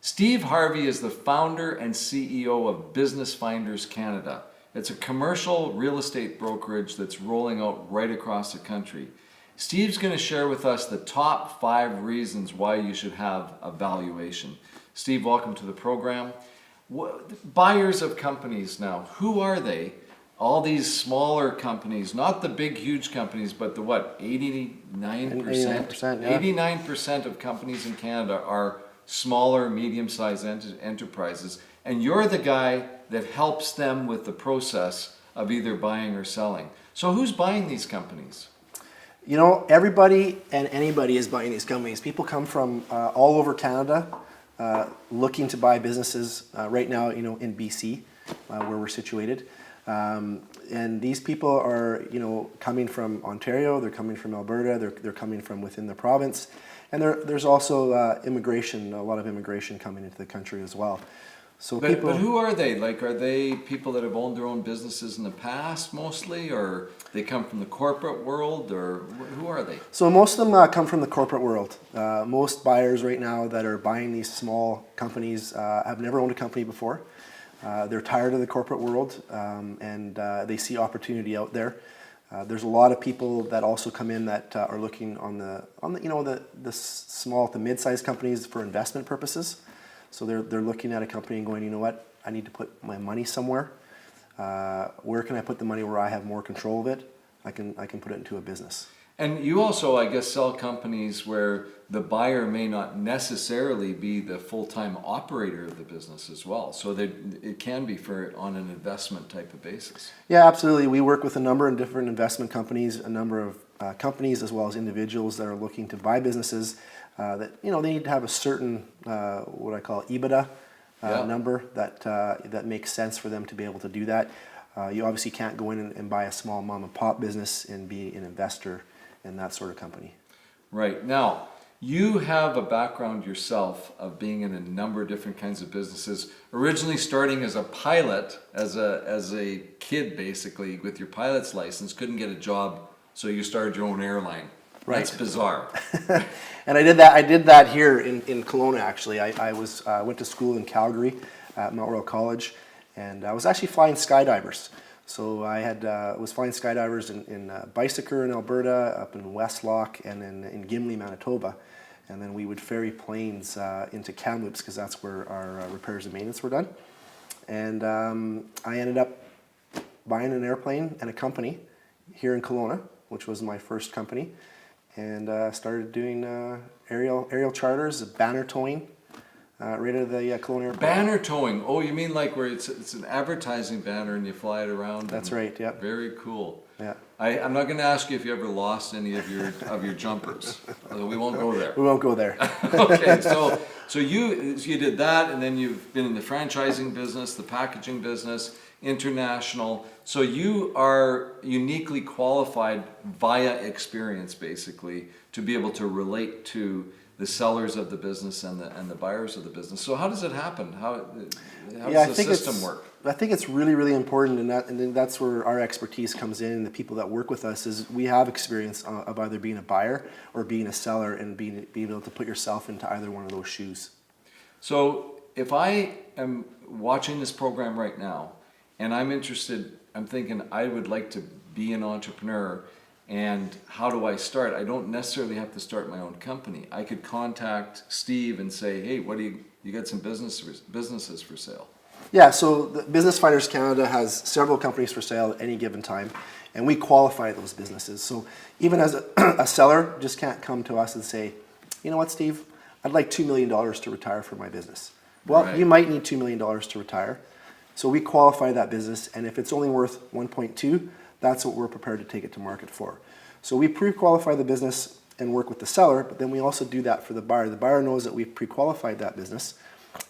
Steve Harvey is the founder and CEO of Business Finders Canada. It's a commercial real estate brokerage that's rolling out right across the country. Steve's going to share with us the top 5 reasons why you should have a valuation. Steve, welcome to the program. Buyers of companies now, who are they? All these smaller companies, not the big huge companies, but the 89%? 89%, yeah. 89% of companies in Canada are smaller, medium-sized enterprises, and you're the guy that helps them with the process of either buying or selling. So who's buying these companies? You know, everybody and anybody is buying these companies. People come from all over Canada looking to buy businesses right now, you know, in BC, where we're situated. And these people are, you know, coming from Ontario, they're coming from Alberta, they're coming from within the province. And there's also immigration, a lot of immigration coming into the country as well. So but who are they? Like, are they people that have owned their own businesses in the past mostly, or they come from the corporate world, or who are they? So most of them come from the corporate world. Most buyers right now that are buying these small companies have never owned a company before. They're tired of the corporate world, and they see opportunity out there. There's a lot of people that also come in that are looking on the you know, the small to mid-sized companies for investment purposes. So they're looking at a company and going, you know what, I need to put my money somewhere. Where can I put the money where I have more control of it? I can put it into a business. And you also, I guess, sell companies where the buyer may not necessarily be the full-time operator of the business as well. So that it can be on an investment type of basis. Yeah, absolutely. We work with a number of different investment companies, a number of companies as well as individuals that are looking to buy businesses that, you know, they need to have a certain, what I call EBITDA number that makes sense for them to be able to do that. You obviously can't go in and buy a small mom and pop business and be an investor in that sort of company. Right. Now, you have a background yourself of being in a number of different kinds of businesses, originally starting as a pilot, as a kid basically, with your pilot's license, couldn't get a job, so you started your own airline. Right. That's bizarre. And I did that here in Kelowna actually. I went to school in Calgary at Mount Royal College, and I was actually flying skydivers. So I was flying skydivers in Bicycle in Alberta, up in Westlock, and then in Gimli, Manitoba. And then we would ferry planes into Kamloops because that's where our repairs and maintenance were done. And I ended up buying an airplane and a company here in Kelowna, which was my first company, and started doing aerial charters, banner towing. Right out of the Kelowna Airport. Banner towing. Oh, you mean like where it's an advertising banner and you fly it around? That's right. Yeah. Very cool. Yeah. I'm not going to ask you if you ever lost any of your jumpers. We won't go there. We won't go there. Okay. So you did that, and then you've been in the franchising business, the packaging business, international. So you are uniquely qualified via experience, basically, to be able to relate to the sellers of the business and the buyers of the business. So how does it happen? How does the system work? I think it's really, really important, and that's where our expertise comes in, and the people that work with us is we have experience of either being a buyer or being a seller and being able to put yourself into either one of those shoes. So if I am watching this program right now and I'm interested, I'm thinking I would like to be an entrepreneur, and how do I start? I don't necessarily have to start my own company. I could contact Steve and say, hey, what do you got some businesses for sale? Yeah, so the Business Finders Canada has several companies for sale at any given time, and we qualify those businesses. So even as a seller, just can't come to us and say, you know what, Steve, I'd like $2 million to retire from my business. Well, Right. You might need $2 million to retire. So we qualify that business, and if it's only worth 1.2, that's what we're prepared to take it to market for. So we pre-qualify the business and work with the seller, but then we also do that for the buyer. The buyer knows that we've pre-qualified that business,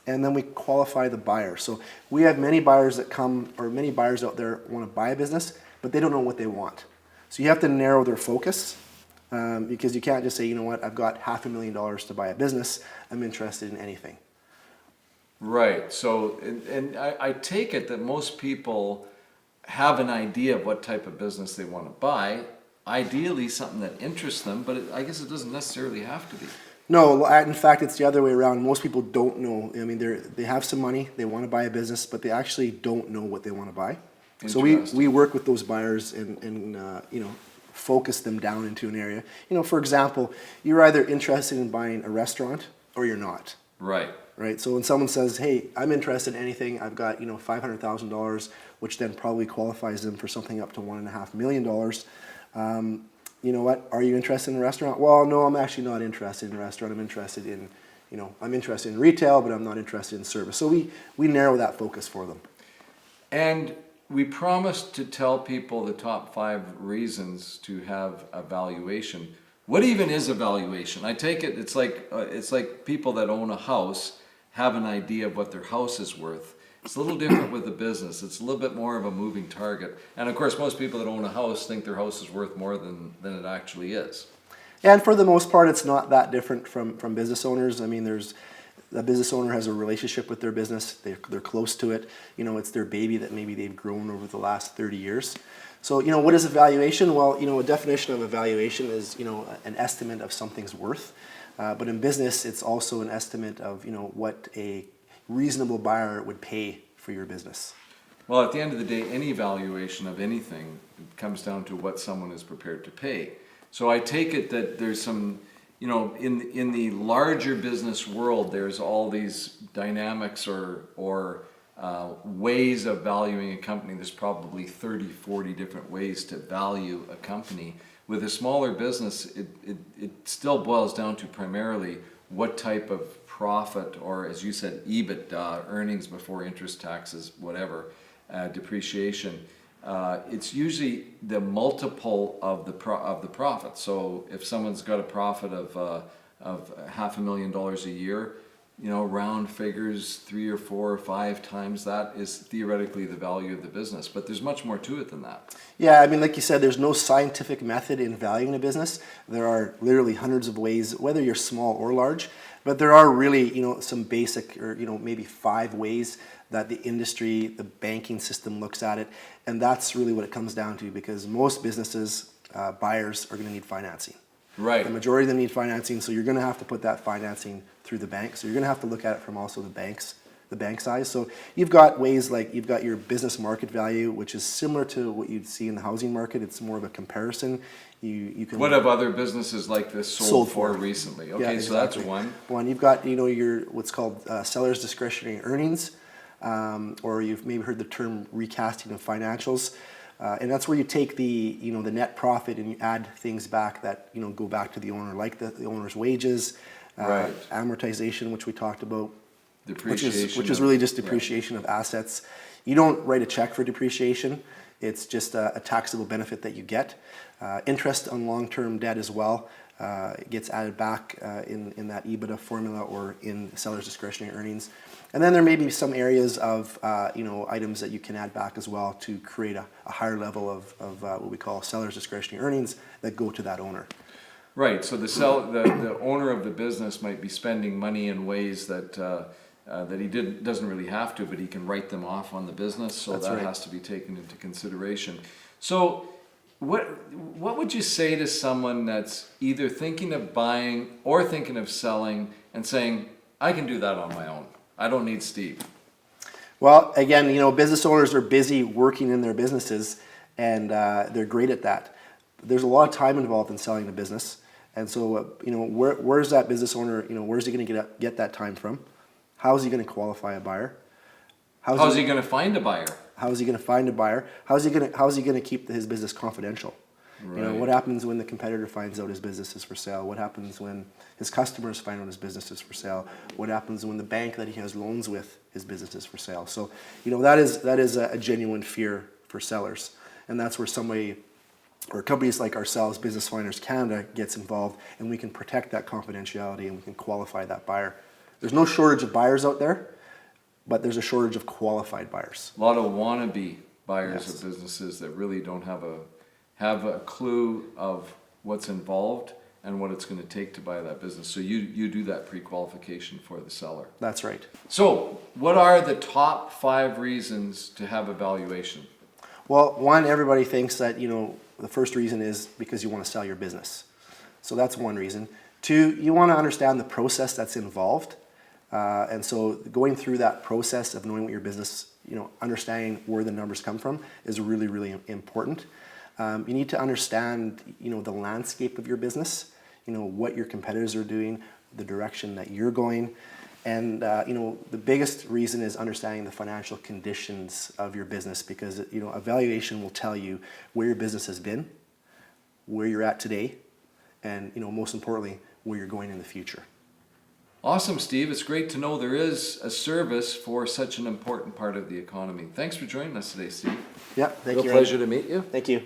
and then we qualify the buyer. So we have many buyers that come, or many buyers out there want to buy a business, but they don't know what they want. So you have to narrow their focus, because you can't just say, you know what, I've got $500,000 to buy a business, I'm interested in anything. Right. So, and I take it that most people have an idea of what type of business they want to buy. ideally something that interests them, but I guess it doesn't necessarily have to be. No, in fact, it's the other way around. Most people don't know. I mean, they have some money, they want to buy a business, but they actually don't know what they want to buy. So we work with those buyers and you know, focus them down into an area. You know, for example, you're either interested in buying a restaurant or you're not. Right. Right. So when someone says, "Hey, I'm interested in anything," I've got, you know, $500,000, which then probably qualifies them for something up to $1.5 million. You know what? Are you interested in a restaurant? Well, no, I'm actually not interested in a restaurant. I'm interested in, you know, I'm interested in retail, but I'm not interested in service. So we narrow that focus for them. And we promised to tell people the top 5 reasons to have a valuation. What even is a valuation? I take it it's like people that own a house have an idea of what their house is worth. It's a little different with the business. It's a little bit more of a moving target. And of course, most people that own a house think their house is worth more than it actually is. And for the most part, it's not that different from business owners. I mean, the business owner has a relationship with their business. They're close to it. You know, it's their baby that maybe they've grown over the last 30 years. So, you know, what is a valuation? Well, you know, a definition of a valuation is, you know, an estimate of something's worth. But in business, it's also an estimate of, you know, what a reasonable buyer would pay for your business. Well, at the end of the day, any valuation of anything comes down to what someone is prepared to pay. So I take it that there's some, you know, in the larger business world, there's all these dynamics or ways of valuing a company. There's probably 30, 40 different ways to value a company. With a smaller business, it still boils down to primarily what type of profit, or as you said, EBITDA, earnings before interest, taxes, whatever, depreciation. It's usually the multiple of the profit. So if someone's got a profit of $500,000 a year, you know, round figures, 3 or 4 or 5 times that is theoretically the value of the business. But there's much more to it than that. Yeah, I mean, like you said, there's no scientific method in valuing a business. There are literally hundreds of ways, whether you're small or large. But there are really, you know, some basic, or, you know, maybe 5 ways that the industry, the banking system looks at it. And that's really what it comes down to, because most businesses, buyers are going to need financing. Right. The majority of them need financing, so you're going to have to put that financing through the bank. So you're going to have to look at it from also the bank size. So you've got ways like you've got your business market value, which is similar to what you'd see in the housing market. It's more of a comparison. You can. What have other businesses like this sold for recently? Okay, yeah, so that's one. You've got, you know, your what's called seller's discretionary earnings, or you've maybe heard the term recasting of financials. And that's where you take the net profit and you add things back that, you know, go back to the owner, like the owner's wages, right. Amortization, which we talked about, Depreciation, which is really just depreciation of assets. You don't write a check for depreciation. It's just a taxable benefit that you get. Interest on long-term debt as well gets added back in that EBITDA formula or in seller's discretionary earnings. And then there may be some areas of you know, items that you can add back as well to create a higher level of what we call seller's discretionary earnings that go to that owner. Right. So the owner of the business might be spending money in ways that he doesn't really have to, but he can write them off on the business. So That's that right. has to be taken into consideration. So what would you say to someone that's either thinking of buying or thinking of selling and saying, I can do that on my own. I don't need Steve. Well, again, you know, business owners are busy working in their businesses, and they're great at that. There's a lot of time involved in selling a business, and so you know, where's that business owner? You know, where's he going to get that time from? How is he going to qualify a buyer? How's he going to find a buyer? How is he going to find a buyer? How is he going to keep his business confidential? Right. You know, what happens when the competitor finds out his business is for sale? What happens when his customers find out his business is for sale? What happens when the bank that he has loans with, his business is for sale? So, you know, that is a genuine fear for sellers, and that's where somebody or companies like ourselves, Business Finders Canada, gets involved, and we can protect that confidentiality and we can qualify that buyer. There's no shortage of buyers out there, but there's a shortage of qualified buyers. A lot of wannabe buyers Yes. of businesses that really don't have a clue of what's involved and what it's going to take to buy that business. So you do that pre-qualification for the seller. That's right. So what are the top 5 reasons to have a valuation? Well, one, everybody thinks that, you know, the first reason is because you want to sell your business. So that's one reason. Two, you want to understand the process that's involved. And so going through that process of knowing what your business, understanding where the numbers come from is really, really important. You need to understand, the landscape of your business, what your competitors are doing, the direction that you're going. And, the biggest reason is understanding the financial conditions of your business, because, a valuation will tell you where your business has been, where you're at today, and, most importantly, where you're going in the future. Awesome, Steve. It's great to know there is a service for such an important part of the economy. Thanks for joining us today, Steve. Yeah, thank you. Real pleasure to meet you. Thank you.